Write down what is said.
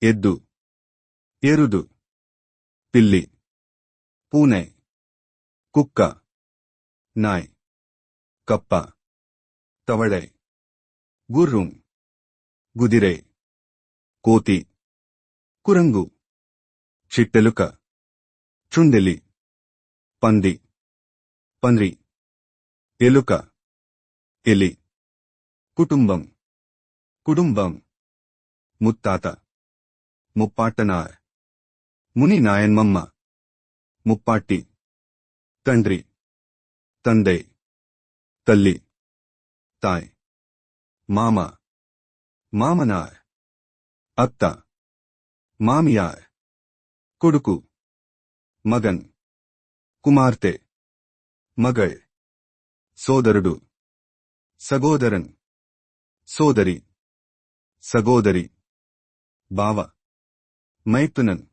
ఎద్దు, ఎరుదు, పిల్లి, పూనె, కుక్క, నాయ్, కప్ప, తవడై, గుర్రం, గుదిరై, కోతి, కురంగు, చిట్టెలుక, చుండెలి, పంది, పంది, ఎలుక, ఎలి, కుటుంబం, కుటుంబం, ముత్తాత, ముప్పాట్టనాయ్, ముని నాయన్మమ్మ, ముప్పాట్టి, తండ్రి, తందై, తల్లి, తాయ్, మామ, మామనాయ్, అత్త, మామియాయ్, కొడుకు, మగన్, కుమార్తె, మగళ్, సోదరుడు, సగోదరన్, సోదరి, సగోదరి, బావ, మైతునన్,